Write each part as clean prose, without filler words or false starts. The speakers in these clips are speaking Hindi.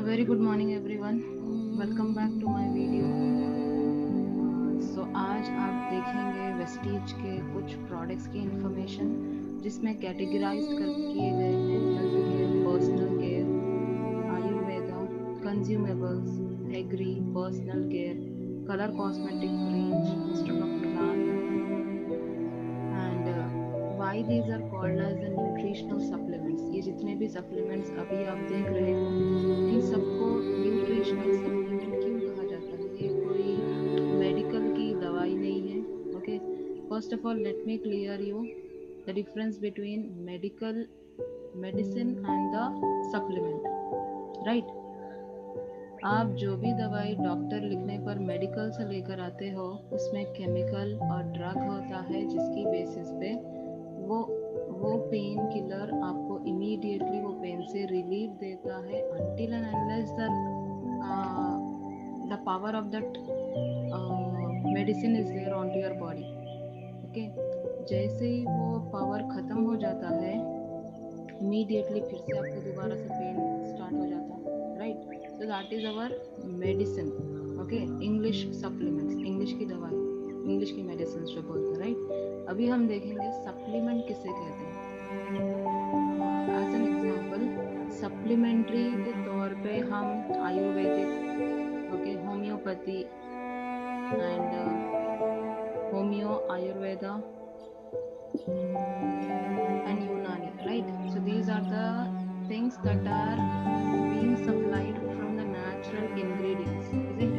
Very good morning everyone, welcome back to my video. आज आप देखेंगे वेस्टीज के कुछ प्रोडक्ट्स की इंफॉर्मेशन जिसमें कैटेगराइज किए गए हैं health care, personal care, Ayurveda, consumables, agri, personal care, colour cosmetic range, instead of Milan, and why these are called as the nutritional supplements. ये जितने भी सप्लीमेंट्स अभी आप देख रहे हो इन सबको न्यूट्रिशनल सप्लीमेंट क्यों कहा जाता है। ये कोई मेडिकल की दवाई नहीं है। Okay, first of all let me clear you the difference between medical medicine and the supplement. Right, आप जो भी दवाई डॉक्टर लिखने पर मेडिकल से लेकर आते हो उसमें केमिकल और ड्रग होता है जिसकी बेसिस पे वो पेन किलर आपको इमीडिएटली वो पेन से रिलीफ देता है until and unless the power of that medicine is there onto your body. Okay, जैसे ही वो पावर खत्म हो जाता है इमीडिएटली फिर से आपको दोबारा से पेन स्टार्ट हो जाता है। Right, so that is our medicine. Okay, English supplements, English की दवाई, इंग्लिश की मेडिसिन जो बोलते हैं। राइट, अभी हम देखेंगे सप्लीमेंट किसे कहते हैं। एज एन एग्जांपल, सप्लीमेंट्री के तौर पे हम Ayurvedic, okay, homeopathy and homeo, Ayurveda and Unani, right? So these are the things that are being supplied from the natural ingredients, isn't it?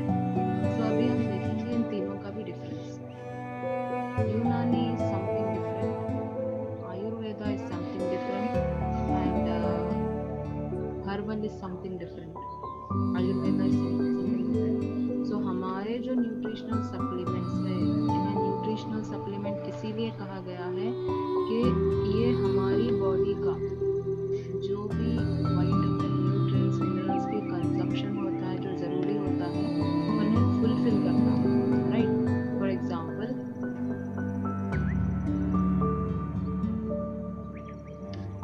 So अभी हम देखेंगे इन तीनों का भी difference. Unani is something different, Ayurveda is something different, and herbal is something different. Ayurveda is something different. So हमारे जो न्यूट्रिशनल सप्लीमेंट्स है, इन्हें न्यूट्रिशनल सप्लीमेंट इसीलिए कहा गया है कि ये हमारी बॉडी का जो भी विटामिन, न्यूट्रिएंट्स, मिनरल्स की कंजप्शन होता है, जो ज़रूरी होता है, उन्हें फुलफिल करता है। राइट, फॉर एग्जांपल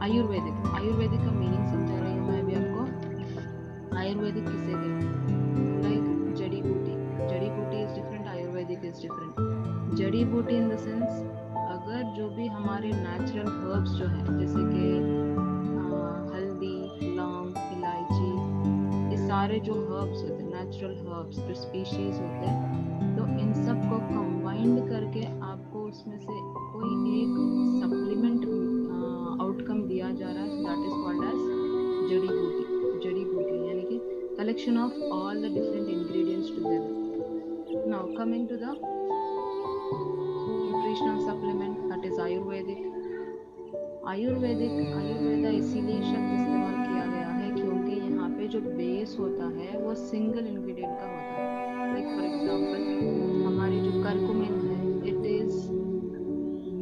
आयुर्वेदिक का मीनिंग समझा रही हूँ मैं अभी आपको। आयुर्वेदिक किसे कहते हैं? लाइक जड़ी बूटी is different, Ayurvedic is different. जड़ी बूटी इन द सेंस, अगर जो भी हमारे नेचुरल हर्ब्स जो है जैसे कि हल्दी, लौंग, इलायची, ये सारे जो हर्ब्स होते हैं, नेचुरल हर्ब्स जो स्पीशीज होते हैं, तो इन सब को कंबाइंड करके आपको उसमें से कोई एक सप्लीमेंट आउटकम दिया जा रहा है, दैट इज कॉल्ड एज जड़ी बूटी यानी कि collection of all the different ingredients together. Now coming to the nutritional supplement, that is Ayurveda इसीलिए शब्द इस्तेमाल किया गया है क्योंकि यहाँ पे जो बेस होता है वो सिंगल इंग्रेडिएंट का होता है। लाइक फॉर एग्जांपल हमारी जो करकुमिन है, it is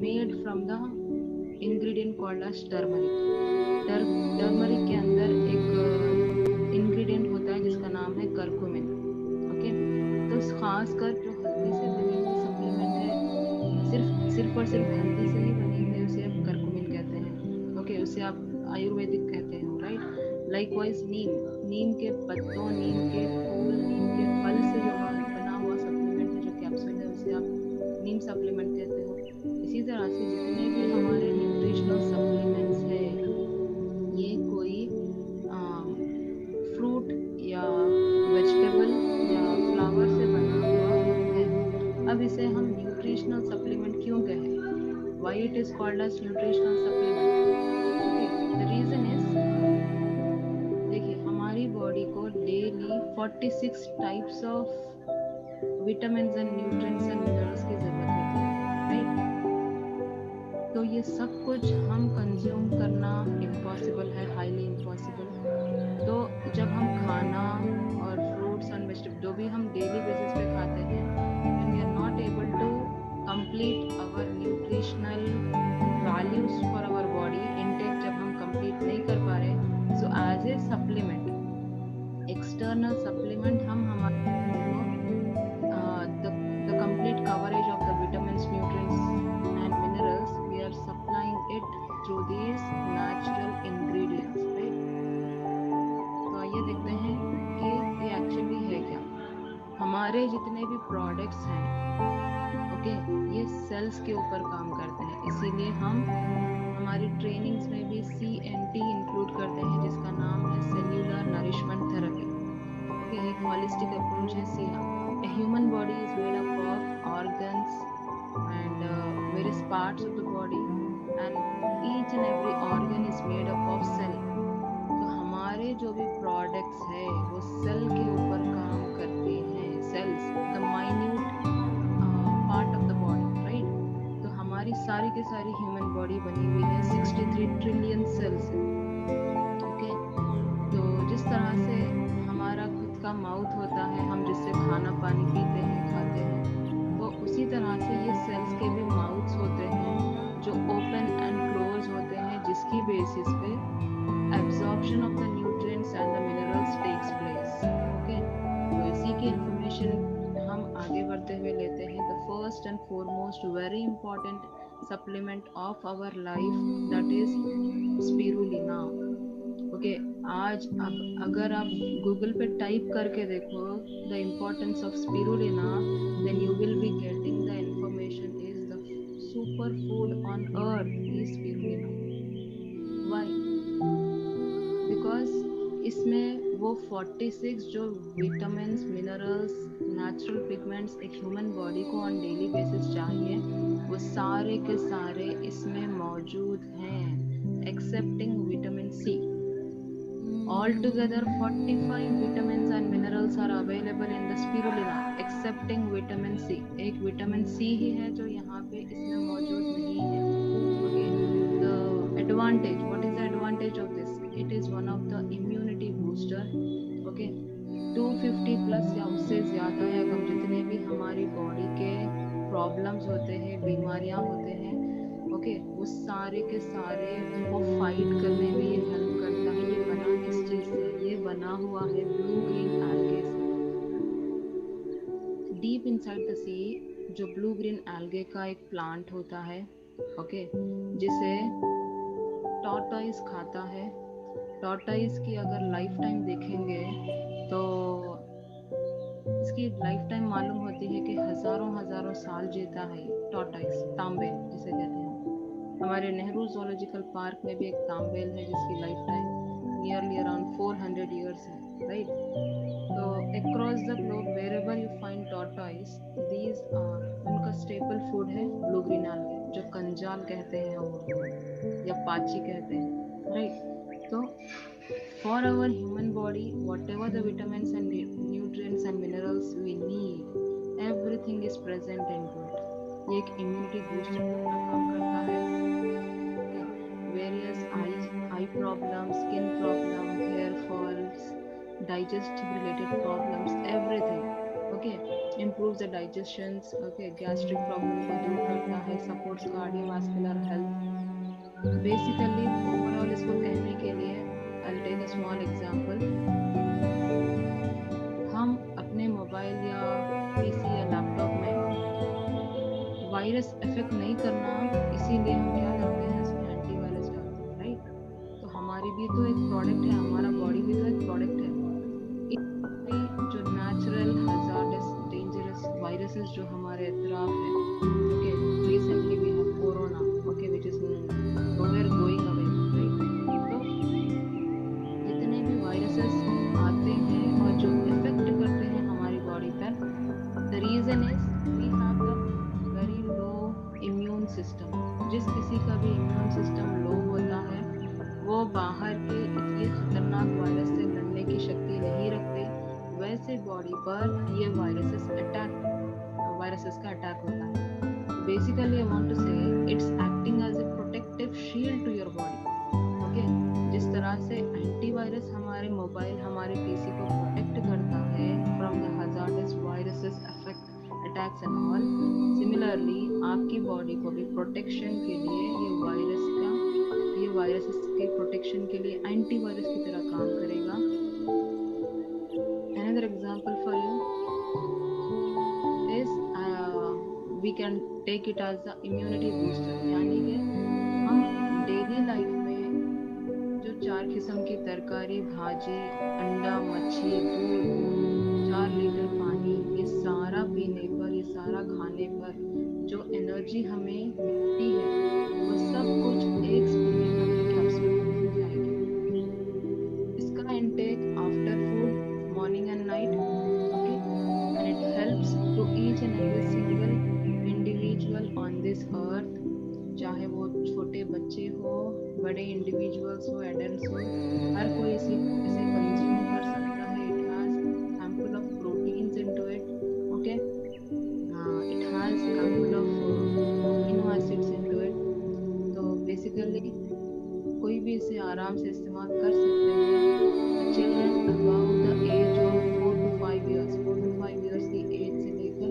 made from the ingredient called as turmeric के अंदर एक इंग्रेडिएंट होता है जिसका नाम है करकुमिन। ओके, तो खासकर जो हल्दी से बनी हुई सप्लीमेंट है, सिर्फ और सिर्फ हल्दी से ही बनी हुई, उसे आप करकुमिन कहते हैं। ओके, उसे आप आयुर्वेदिक कहते हैं। राइट, लाइकवाइज नीम के पत्तों, नीम के फूल, नीम के फल से जो बना हुआ सप्लीमेंट है, जो कैप्सूल है, उसे आप नीम सप्लीमेंट कहते हो। इसी तरह से जितने भी हमारे न्यूट्रिशनल सप्लीमेंट्स है, ये कोई फ्रूट या वेजिटेबल या फ्लावर से बना हुआ है। अब इसे हम न्यूट्रिशनल सप्लीमेंट क्यों कहें? Why it is called as nutritional supplement? Okay, the reason is, देखिए हमारी बॉडी को daily 46 types of vitamins and nutrients and minerals की जरूरत होती है। राइट, तो ये सब कुछ हम कंज्यूम करना इम्पॉसिबल है, हाईली इम्पॉसिबल। तो जब हम खाना और फ्रूट्स एंड वेजिटेबल जो भी हम डेली बेसिस पे खाते हैं, when we are not able to complete our nutritional values for our body intake, जब हम complete नहीं कर पा रहे, so as a supplement, external supplement, हम हमारे the complete coverage of the vitamins, nutrients and minerals, we are supplying it through these natural ingredients. Right, तो आइए देखते हैं सारे जितने भी प्रोडक्ट्स हैं, ओके, ये सेल्स के ऊपर काम करते हैं। इसीलिए हम हमारी ट्रेनिंग्स में भी CNT इंक्लूड करते हैं, जिसका नाम है सेल्यूलर नरिशमेंट थेरेपी। ओके, एक हॉलिस्टिक अप्रोच है Siya. A human body is made up of organs and various parts of the body, and each and every organ is made up of cell. तो हमारे जो भी प्रोडक्ट्स है वो सेल के ऊपर काम करते हैं। Cells the minute part of the body, right. तो हमारी सारी के सारी ह्यूमन बॉडी बनी हुई है 63 ट्रिलियन सेल्स से। ओके, तो जिस तरह से हमारा खुद का माउथ होता है, हम जिससे खाना पानी पीते हैं, खाते हैं, तो उसी तरह से ये सेल्स के भी माउथ्स होते हैं जो ओपन एंड क्लोज होते हैं, जिसकी बेसिस पे absorption of the nutrients and the minerals takes place. Okay, तो इसी की information हम आगे बढ़ते हुए लेते हैं। The first and foremost very important supplement of our life, that is spirulina. Okay, आज अब अगर आप गूगल पे टाइप करके देखो the importance of spirulina, then you will be getting the information is the superfood on earth is spirulina. Why? Because इसमें वो 46 जो विटामिन्स, मिनरल्स, नेचुरल पिगमेंट्स एक ह्यूमन बॉडी को ऑन डेली बेसिस चाहिए, वो सारे के सारे इसमें मौजूद हैं, excepting vitamin C. All together 45 vitamins and minerals are available in the spirulina excepting vitamin C. एक विटामिन सी ही है जो यहाँ पे इसमें मौजूद नहीं है। Okay, the advantage, what is the advantage of this? It is one of the immunity booster. Okay, 250 plus या उससे ज़्यादा है, अगर जितने भी हमारी बॉडी के प्रॉब्लम्स होते हैं, बीमारियां होते हैं, ओके, वो सारे के सारे उनको फाइट करने में ये हेल्प करता है। ये बना किस चीज़ से? ये बना हुआ है ब्लू ग्रीन एल्गे से। डीप इनसाइड द सी जो ब्लू ग्रीन एल्गे का एक प्लांट होता है, ओके, जिसे टॉर्टॉइस खाता है। टॉर्टॉइस की अगर लाइफ टाइम देखेंगे तो इसकी लाइफ टाइम मालूम होती है कि हजारों साल जीता है टॉर्टॉइस, तांबेल जिसे कहते हैं। हमारे नेहरू ज़ूलॉजिकल पार्क में भी एक तांबेल है जिसकी life time nearly around 400 years है, राइट। तो across the globe wherever you find tortoise, these उनका स्टेपल फूड है ब्लू ग्रीन एल्गे, जो कंजाल कहते हैं वो या पाची कहते हैं, right. So, for our human body, whatever the vitamins and nutrients and minerals we need, everything is present in it. ये एक immunity booster का काम करता है। Various eye problems, skin problems, hair falls, digestive related problems, everything. Okay, improves the digestions. Okay, gastric problem को दूर करता है, supports cardiovascular health. Basically overall इसको कहने के लिए I'll take a small example. हम अपने मोबाइल या पीसी या लैपटॉप में वायरस इफेक्ट नहीं करना, इसीलिए हम क्या करते हैं, इसमें एंटीवायरस डालते हैं, राइट। तो हमारी भी तो एक प्रोडक्ट है, हमारा बॉडी भी तो एक प्रोडक्ट है। जो नेचुरल हजार्डस डेंजरस वायरसेस जो हमारे इतराफ है, okay, recently we have corona, okay, which is nowhere going away, right? तो जितने भी वायरसेस आते हैं और जो इफेक्ट करते हैं हमारी बॉडी पर, the reason is we have the very low immune system. जिस किसी का भी इम्यून सिस्टम लो होता है वो बाहर के इतने खतरनाक वायरस से लड़ने की शक्ति नहीं रखते, वैसे बॉडी पर ये वायरसेस का अटैक होता है। Basically I want to say it's acting as a protective shield to your body. Okay, जिस तरह से एंटीवायरस हमारे मोबाइल, हमारे पीसी को प्रोटेक्ट करता है from the hazardous viruses attacks and all, similarly आपकी बॉडी को भी प्रोटेक्शन के लिए ये वायरसेस के प्रोटेक्शन के लिए एंटीवायरस की तरह काम करेगा। Another example for you is we can take it as the immunity booster, यानी कि हम डेली लाइफ में जो 4 किस्म की तरकारी, भाजी, अंडा, मच्छी, दूध, 4 लीटर पानी, ये इंडिविजुअल्स हो, एडल्ट्स हो, हर कोई इसे कंज्यूम कर सकता है. It has handful of proteins into it. Okay, it has handful of amino acids into it. तो बेसिकली कोई भी इसे आराम से इस्तेमाल कर सकते हैं. Children about the age of 4 to 5 years, 4 to 5 years की एज से लेकर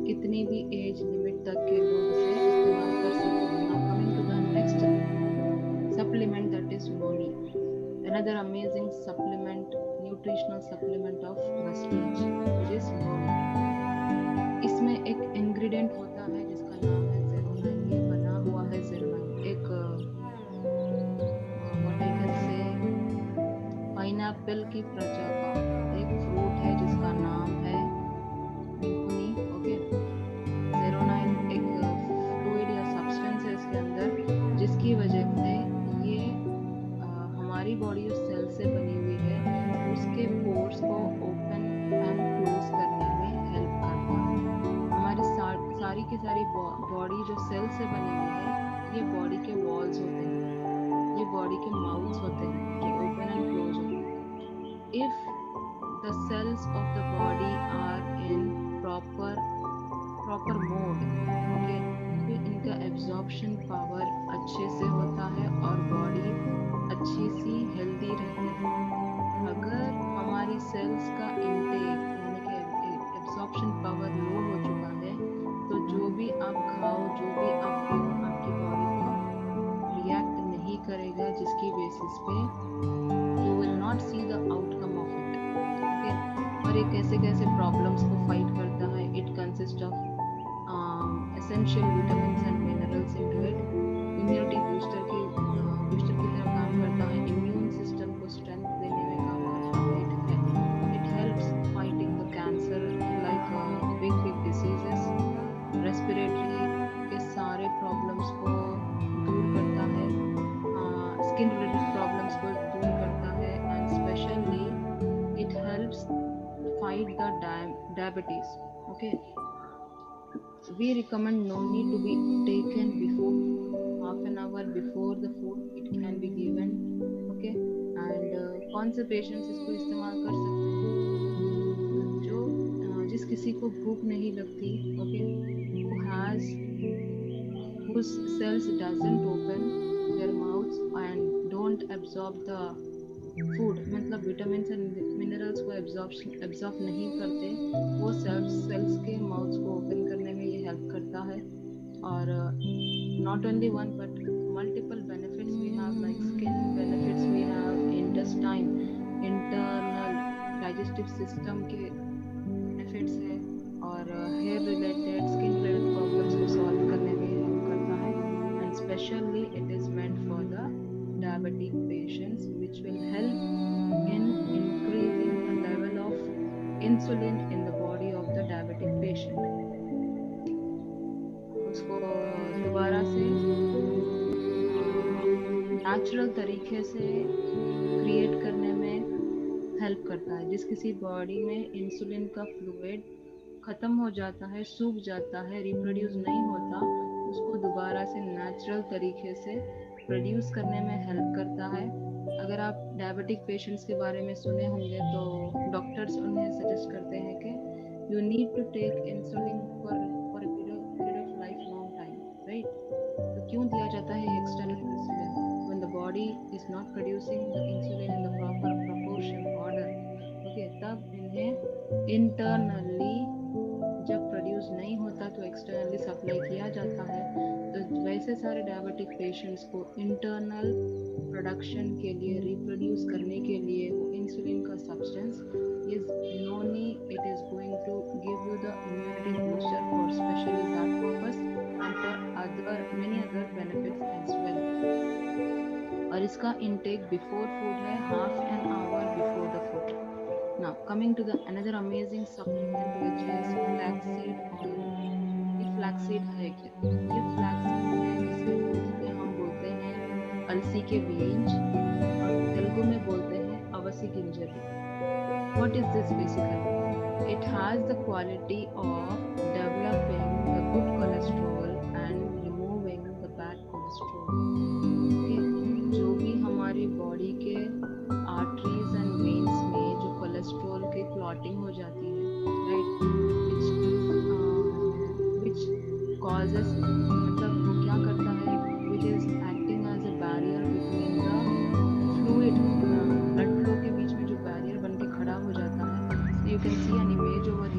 कितनी भी एज लिमिट तक के लोग इसे इस्तेमाल कर सकते हैं. Now coming to the next supplement, that is noni, another amazing supplement, nutritional supplement of Vestige, which is noni. इसमें एक इंग्रेडिएंट होता है जिसका नाम है जेरोनाइन. ये बना हुआ है जेरोनाइन, एक what I can say pineapple की प्रजा का एक फ्रूट है जिसका नाम है नोनी. ओके, जेरोनाइन एक फ्लूइड या सब्सटेंस है इसके अंदर, जिसकी वजह से ये हमारी बॉडी जो सेल से बनी हुई है उसके पोर्स को ओपन एंड क्लोज करने में हेल्प करता है. हमारी सारी की सारी बॉडी जो सेल से बनी हुई है, ये बॉडी के वॉल्स होते हैं, ये बॉडी के माउथ्स होते हैं कि ओपन एंड क्लोज होते हैं. If the cells of the body are in proper mode, okay, तो इनका एब्जॉर्प्शन पावर अच्छे से होता है और बॉडी अच्छी सी हेल्दी रहती है. अगर हमारी सेल्स का इंटेक यानी कि एब्जॉर्प्शन पावर लो हो चुका है, तो जो भी आप खाओ, जो भी आप पियो, आपकी बॉडी को रिएक्ट नहीं करेगा, जिसकी बेसिस पे you will not see the outcome of it. Okay, और ये कैसे कैसे प्रॉब्लम्स को फाइट करता है. It consist of essential vitamins and minerals into it. Immunity booster की तरह काम करता है. इम्यून सिस्टम को स्ट्रेंथ देने में काम करता है. It helps fighting the cancer like big diseases. Respiratory के सारे प्रॉब्लम्स को दूर करता है. स्किन रिलेटेड प्रॉब्लम्स को दूर करता है. And specially it helps fight the diabetes. Okay, we recommend noni to be taken before half an hour before the food it can be given. Okay, and कौन से पेशेंट्स इसको इस्तेमाल कर सकते हैं? जो जिस किसी को भूख नहीं लगती, okay, who has whose cells doesn't open their mouths and don't absorb the food, मतलब विटामिन एंड मिनरल्स को एब्जॉर्ब नहीं करते, वो सेल्स के माउथ्स को ओपन करने में ये हेल्प करता है. और not only one but multiple benefits we have, like skin benefits we have, intestine, internal digestive system के बेनिफिट्स है, और hair related, skin related problems को सॉल्व करने में हेल्प करता है. And specially it is meant for the diabetic patients, which will help in increasing the level of insulin in the body of the diabetic patient. उसको दोबारा से नेचुरल तरीके से क्रिएट करने में हेल्प करता है. जिस किसी बॉडी में इंसुलिन का फ्लूइड खत्म हो जाता है, सूख जाता है, रिप्रोड्यूस नहीं होता, उसको दोबारा से नेचुरल तरीके से प्रोड्यूस करने में हेल्प करता है. अगर आप डायबिटिक पेशेंट्स के बारे में सुने होंगे तो डॉक्टर्स उन्हें सजेस्ट करते हैं कि you need to take insulin for a period of life long time, right? तो क्यों दिया जाता है external insulin when the body is not producing the insulin in the proper proportion order? Okay, तब इन्हें इंटरनली जब प्रोड्यूस नहीं होता तो एक्सटर्नली सप्लाई किया जाता है. तो वैसे सारे डायबिटिक पेशेंट्स को इंटरनल प्रोडक्शन के लिए, रिप्रोड्यूस करने के लिए वो इंसुलिन का substance is noni. It is going to give you the immunity booster for specially that purpose and for other many other benefits as well. और इसका इनटेक बिफोर फूड है, half an hour before the food. Now coming to the another amazing supplement, which is flaxseed oil. ये flaxseed है क्या? ये flaxseed है जिसे उर्दू में हम बोलते हैं अलसी के बीज और तेलुगु में बोलते हैं अवसी गिंजरी. What is this basically? It has the quality of developing the good cholesterol and removing the bad cholesterol. Okay, जो भी क्लॉटिंग हो जाती है, राइट, विच कॉजेस, मतलब वो क्या करता है, which is acting as a barrier between the fluid, blood flow के बीच में जो बैरियर बन के खड़ा हो जाता है. You can see an image over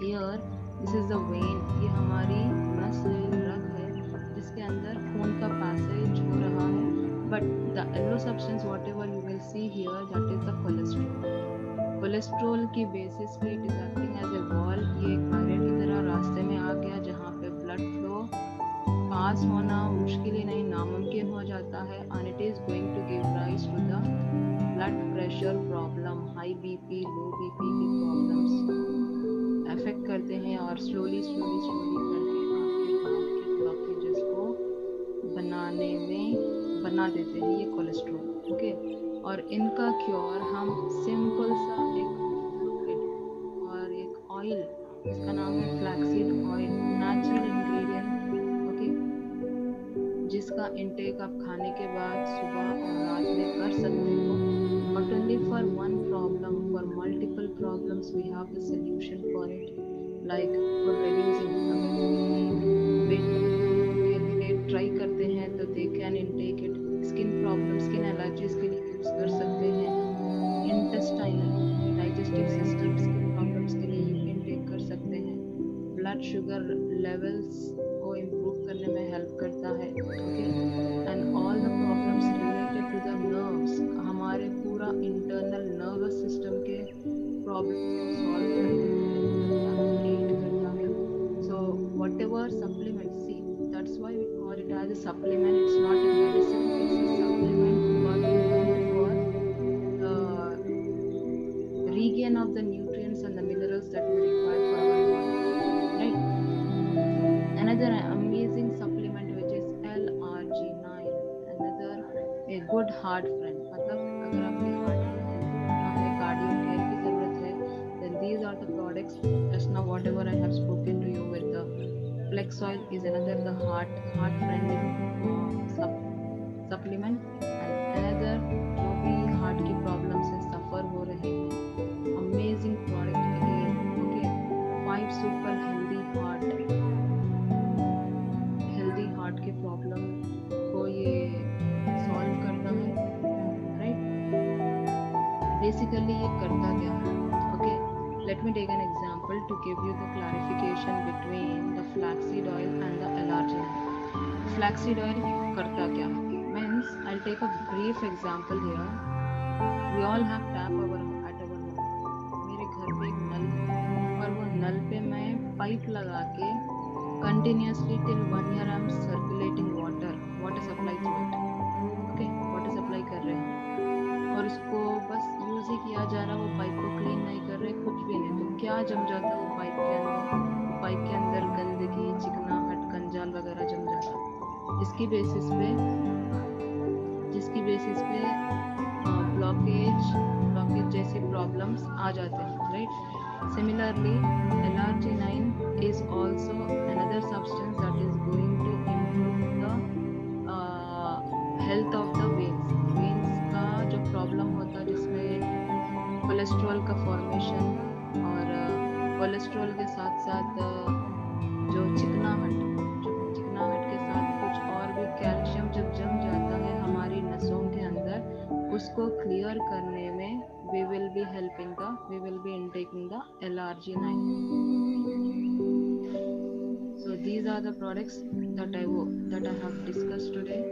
here, this is the vein, ये हमारी नस है, रग है, जिसके अंदर खून का पैसेज हो रहा है. But the yellow substance whatever you will see here, that is the cholesterol. Cholesterol की बेसिस पे it is acting as a wall. ये एक बैरियर की तरह रास्ते में आ गया, जहाँ पे ब्लड फ्लो पास होना मुश्किल ही नहीं नामुमकिन हो जाता है. And it is going to give rise to the blood pressure problem, high BP, low BP की प्रॉब्लम्स अफेक्ट करते हैं, और स्लोली स्लोली स्लोली करके आपके हार्ट के ब्लॉकेजेस को बना देते हैं ये कोलेस्ट्रॉल. ओके, और इनका क्योर हम सिंपल सा एक फ्लूइड और एक ऑयल, इसका नाम है flaxseed oil, natural ingredient. Okay, जिसका इंटेक आप खाने के बाद सुबह और रात में कर सकते हो. Not only for one problem, for multiple problems we have the solution for it, like for reducing, weight के लिए ट्राई करते हैं तो they can intake it. Skin problem, skin allergies के लिए यूज कर सकते हैं. Intestinal, digestive system, skin problems के लिए इंटेक कर सकते हैं. ब्लड शुगर लेवल्स को इम्प्रूव करने में हेल्प करता है. Okay, and all the problems related to the nerves, हमारे पूरा इंटरनल नर्वस सिस्टम के प्रॉब्लम्स को सॉल्व करने में एड करता है. So whatever supplement, see that's why we call it as a supplement. It's not a medicine, it's a supplement working for the regain of the nutrients and the minerals that we require for our body, right? Another amazing supplement which is LRG9, another a good heart friend. मतलब अगर आपके हार्ट में कार्डियो केयर की जरूरत है, then these are the products. Just now whatever I have spoken to you with the flex oil is another the heart friendly supplement. And another जो भी हार्ट की प्रॉब्लम से सफर हो रहे हैं, amazing product again. Okay, 5 super healthy heart की प्रॉब्लम को ये सॉल्व करता है, राइट. बेसिकली ये करता क्या है? Okay, let me take an example to give you the clarification between the flaxseed oil and the LRG9. Flaxseed oil करता क्या है? Means I'll take a brief example here. We all have tap at our home. मेरे घर पे एक नल है, और वो नल पे मैं पाइप लगा के continuously till 1 year I'm circulating water supply to it. Okay, water supply कर रहे हैं, और उसको बस यूज ही किया जा रहा, वो पाइप को क्लीन नहीं कर रहे, कुछ भी नहीं. तो क्या जम जाता है वो पाइप के अंदर? पाइप के अंदर गंदगी, चिकनाहट, कंजाल वगैरह जम जाता है, जिसकी बेसिस पे ब्लॉकेज जैसी प्रॉब्लम्स आ जाते हैं, right. Similarly LRG9 is also another substance that is going to improve the health of the veins का जो प्रॉब्लम होता है, जिसमें कोलेस्ट्रॉल का फॉर्मेशन, और कोलेस्ट्रॉल के साथ साथ जो चिकनाहट के साथ कुछ और भी कैल्शियम जब जम जाता है हमारी नसों के अंदर, उसको क्लियर करने में we will be intaking the LRG9. So these are the products that I have discussed today.